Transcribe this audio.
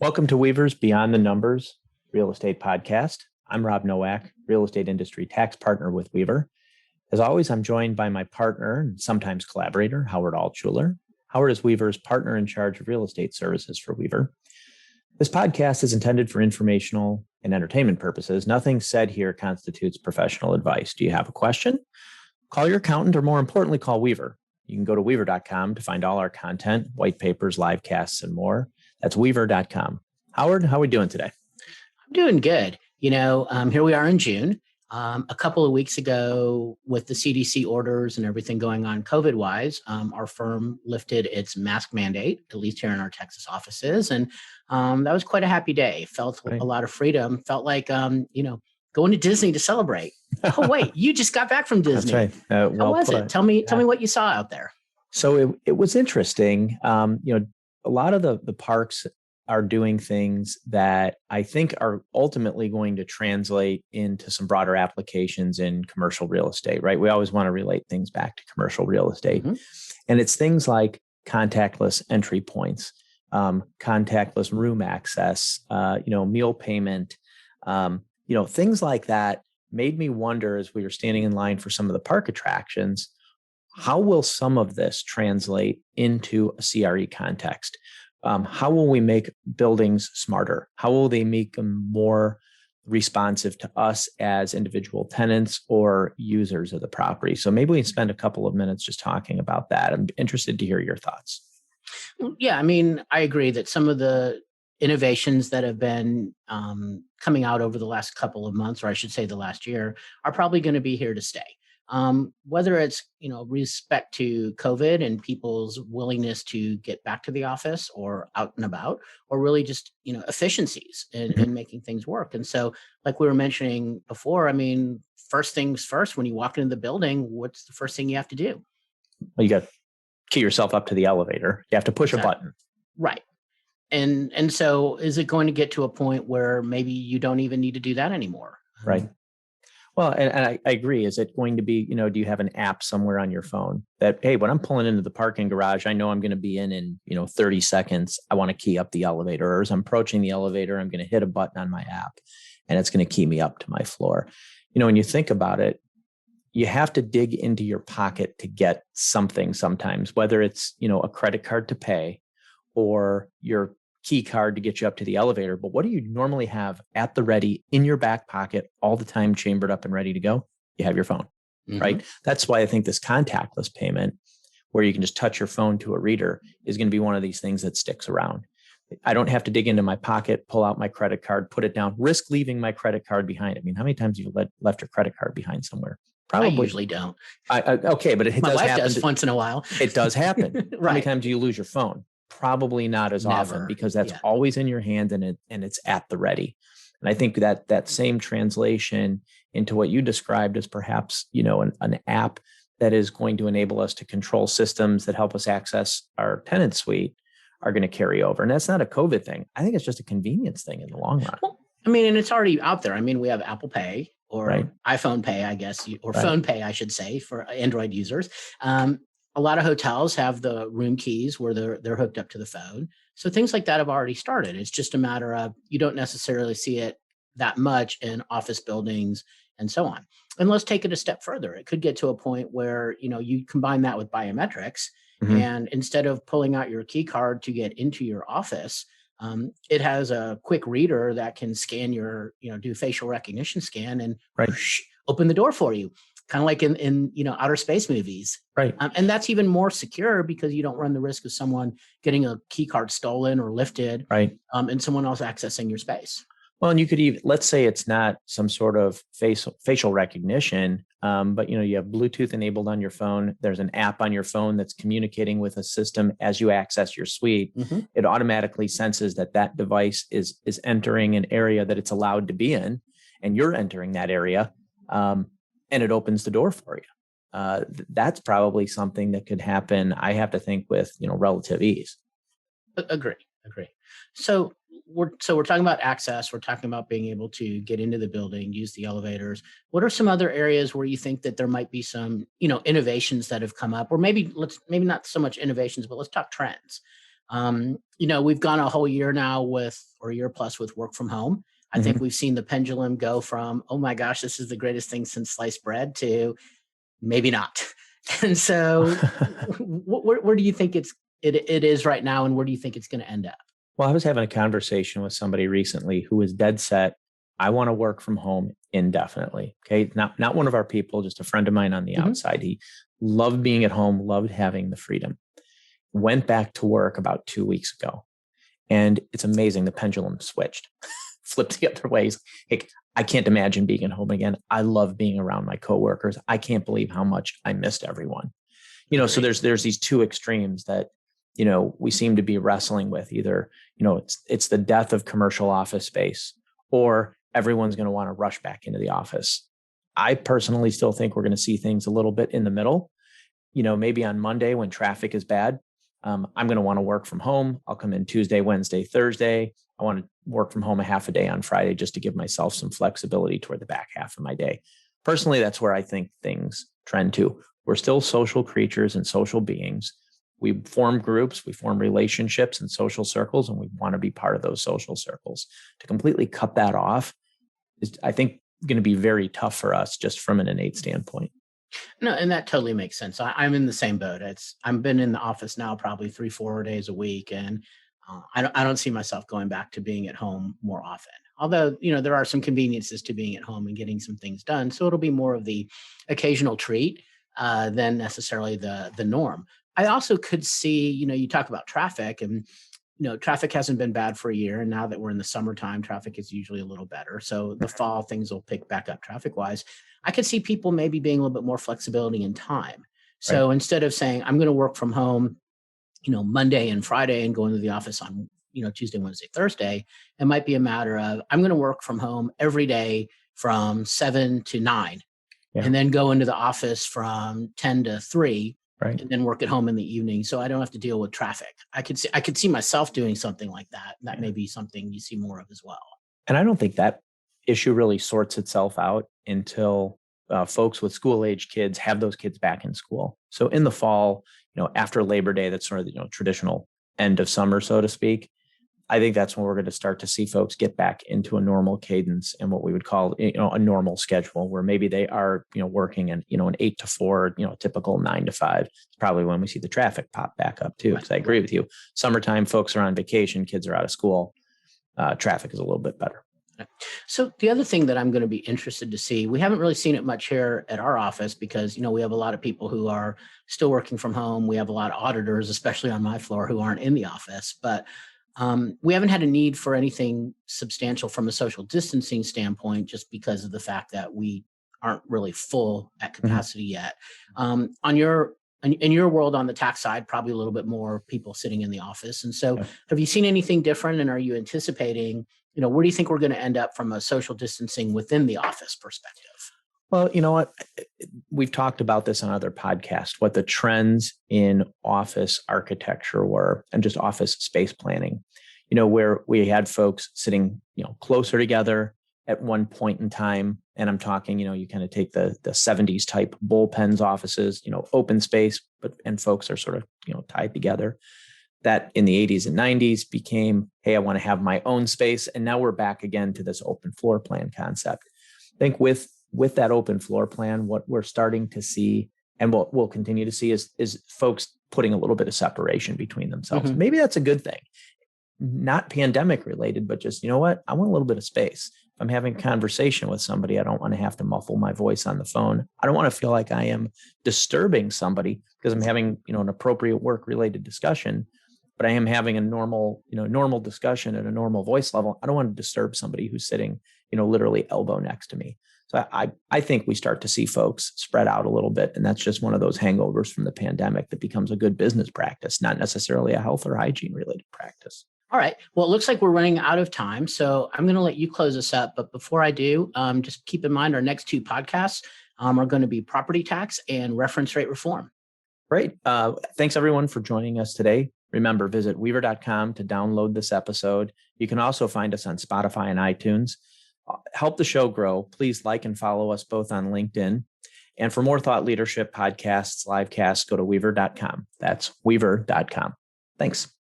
Welcome to Weaver's Beyond the Numbers Real Estate Podcast. I'm Rob Nowak, real estate industry tax partner with Weaver. As always, I'm joined by my partner and sometimes collaborator, Howard Altshuler. Howard is Weaver's partner in charge of real estate services for Weaver. This podcast is intended for informational and entertainment purposes. Nothing said here constitutes professional advice. Do you have a question? Call your accountant, or more importantly, call Weaver. You can go to weaver.com to find all our content, white papers, live casts, and more. That's weaver.com. Howard, how are we doing today? I'm doing good. Here we are in June. A couple of weeks ago, with the CDC orders and everything going on COVID-wise, our firm lifted its mask mandate, at least here in our Texas offices. And that was quite a happy day. Felt Right. a lot of freedom. Felt like, going to Disney to celebrate. Oh, wait, you just got back from Disney. That's right. How was it? Tell me what you saw out there. So it was interesting. A lot of the parks are doing things that I think are ultimately going to translate into some broader applications in commercial real estate, right? We always want to relate things back to commercial real estate. Mm-hmm. And it's things like contactless entry points, contactless room access, meal payment, things like that made me wonder, as we were standing in line for some of the park attractions, how will some of this translate into a CRE context? How will we make buildings smarter? How will they make them more responsive to us as individual tenants or users of the property? So maybe we can spend a couple of minutes just talking about that. I'm interested to hear your thoughts. Yeah, I agree that some of the innovations that have been coming out over the last couple of months, or I should say the last year, are probably going to be here to stay. Whether it's, respect to COVID and people's willingness to get back to the office or out and about, or really just, efficiencies in making things work. And so, like we were mentioning before, first things first, when you walk into the building, what's the first thing you have to do? Well, you got to key yourself up to the elevator. You have to push a button. Right. And so is it going to get to a point where maybe you don't even need to do that anymore? Right. Well, and I agree. Is it going to be, do you have an app somewhere on your phone that, hey, when I'm pulling into the parking garage, I know I'm going to be in 30 seconds. I want to key up the elevator, or as I'm approaching the elevator, I'm going to hit a button on my app and it's going to key me up to my floor. When you think about it, you have to dig into your pocket to get something sometimes, whether it's, a credit card to pay or your key card to get you up to the elevator. But what do you normally have at the ready in your back pocket all the time, chambered up and ready to go? You have your phone, right? That's why I think this contactless payment, where you can just touch your phone to a reader, is going to be one of these things that sticks around. I don't have to dig into my pocket, pull out my credit card, put it down, risk leaving my credit card behind. How many times have you left your credit card behind somewhere? Probably. I usually don't. Okay, but my wife does once in a while. It does happen. Right. How many times do you lose your phone? Probably not as often, because that's always in your hand and it's at the ready. And I think that same translation into what you described as perhaps, an app that is going to enable us to control systems that help us access our tenant suite are going to carry over. And that's not a COVID thing. I think it's just a convenience thing in the long run. Well, and it's already out there. We have Apple Pay or iPhone Pay, I guess, or Phone Pay, I should say, for Android users. A lot of hotels have the room keys where they're hooked up to the phone. So things like that have already started. It's just a matter of, you don't necessarily see it that much in office buildings and so on. And let's take it a step further. It could get to a point where, you combine that with biometrics, and instead of pulling out your key card to get into your office, it has a quick reader that can scan your, do facial recognition scan and open the door for you. Kind of like in outer space movies. Right. And that's even more secure because you don't run the risk of someone getting a key card stolen or lifted, and someone else accessing your space. Well, and you could even, let's say it's not some sort of facial recognition, but you have Bluetooth enabled on your phone. There's an app on your phone that's communicating with a system as you access your suite. It automatically senses that device is entering an area that it's allowed to be in, and you're entering that area. And it opens the door for you. That's probably something that could happen, I have to think, with relative ease. Agree. So we're talking about access. We're talking about being able to get into the building, use the elevators. What are some other areas where you think that there might be some innovations that have come up, or maybe not so much innovations, but let's talk trends. We've gone a whole year now or a year plus with work from home. I think we've seen the pendulum go from, oh my gosh, this is the greatest thing since sliced bread, to maybe not. And so where do you think it is right now, and where do you think it's going to end up? Well, I was having a conversation with somebody recently who was dead set. I want to work from home indefinitely. Okay. Not one of our people, just a friend of mine on the outside. He loved being at home, loved having the freedom. Went back to work about 2 weeks ago. And it's amazing. The pendulum switched, flipped the other way. Hey, I can't imagine being at home again. I love being around my coworkers. I can't believe how much I missed everyone. So there's these two extremes that, we seem to be wrestling with. Either, it's the death of commercial office space, or everyone's going to want to rush back into the office. I personally still think we're going to see things a little bit in the middle. Maybe on Monday when traffic is bad, I'm going to want to work from home. I'll come in Tuesday, Wednesday, Thursday. I want to work from home a half a day on Friday just to give myself some flexibility toward the back half of my day. Personally, that's where I think things trend to. We're still social creatures and social beings. We form groups, we form relationships and social circles, and we want to be part of those social circles. To completely cut that off is, I think, going to be very tough for us just from an innate standpoint. No, and that totally makes sense. I'm in the same boat. I've been in the office now probably 3-4 days a week, and I don't see myself going back to being at home more often. Although, there are some conveniences to being at home and getting some things done. So it'll be more of the occasional treat than necessarily the norm. I also could see, you talk about traffic, and traffic hasn't been bad for a year. And now that we're in the summertime, traffic is usually a little better. So the fall, things will pick back up traffic wise. I could see people maybe being a little bit more flexibility in time. So instead of saying, I'm going to work from home, Monday and Friday and going to the office on, Tuesday, Wednesday, Thursday, it might be a matter of, I'm going to work from home every day from 7 to 9 and then go into the office from 10 to 3. Right. And then work at home in the evening, so I don't have to deal with traffic. I could see myself doing something like that. That may be something you see more of as well. And I don't think that issue really sorts itself out until folks with school-age kids have those kids back in school. So in the fall, after Labor Day, that's sort of the traditional end of summer, so to speak. I think that's when we're going to start to see folks get back into a normal cadence and what we would call, a normal schedule, where maybe they are, working in, an 8 to 4, typical 9 to 5. It's probably when we see the traffic pop back up too. Because I agree with you. Summertime, folks are on vacation, kids are out of school. Traffic is a little bit better. So the other thing that I'm going to be interested to see, we haven't really seen it much here at our office because, we have a lot of people who are still working from home. We have a lot of auditors, especially on my floor, who aren't in the office, but we haven't had a need for anything substantial from a social distancing standpoint, just because of the fact that we aren't really full at capacity yet. In your world, on the tax side, probably a little bit more people sitting in the office. And so have you seen anything different? And are you anticipating, where do you think we're going to end up from a social distancing within the office perspective? Well, you know what? We've talked about this on other podcasts, what the trends in office architecture were and just office space planning, where we had folks sitting, closer together at one point in time. And I'm talking, you kind of take the 70s type bullpens offices, open space, and folks are sort of, tied together. That in the 80s and 90s became, hey, I want to have my own space. And now we're back again to this open floor plan concept. I think with that open floor plan, what we're starting to see and what we'll continue to see is folks putting a little bit of separation between themselves. Maybe that's a good thing, not pandemic related, but just, I want a little bit of space. If I'm having a conversation with somebody, I don't want to have to muffle my voice on the phone. I don't want to feel like I am disturbing somebody because I'm having, an appropriate work related discussion, but I am having a normal discussion at a normal voice level. I don't want to disturb somebody who's sitting, literally elbow next to me. So I think we start to see folks spread out a little bit. And that's just one of those hangovers from the pandemic that becomes a good business practice, not necessarily a health or hygiene related practice. All right. Well, it looks like we're running out of time. So I'm going to let you close us up. But before I do, just keep in mind our next 2 podcasts are going to be property tax and reference rate reform. Great. Thanks everyone for joining us today. Remember, visit weaver.com to download this episode. You can also find us on Spotify and iTunes. Help the show grow. Please like and follow us both on LinkedIn. And for more thought leadership podcasts, live casts, go to weaver.com. That's weaver.com. Thanks.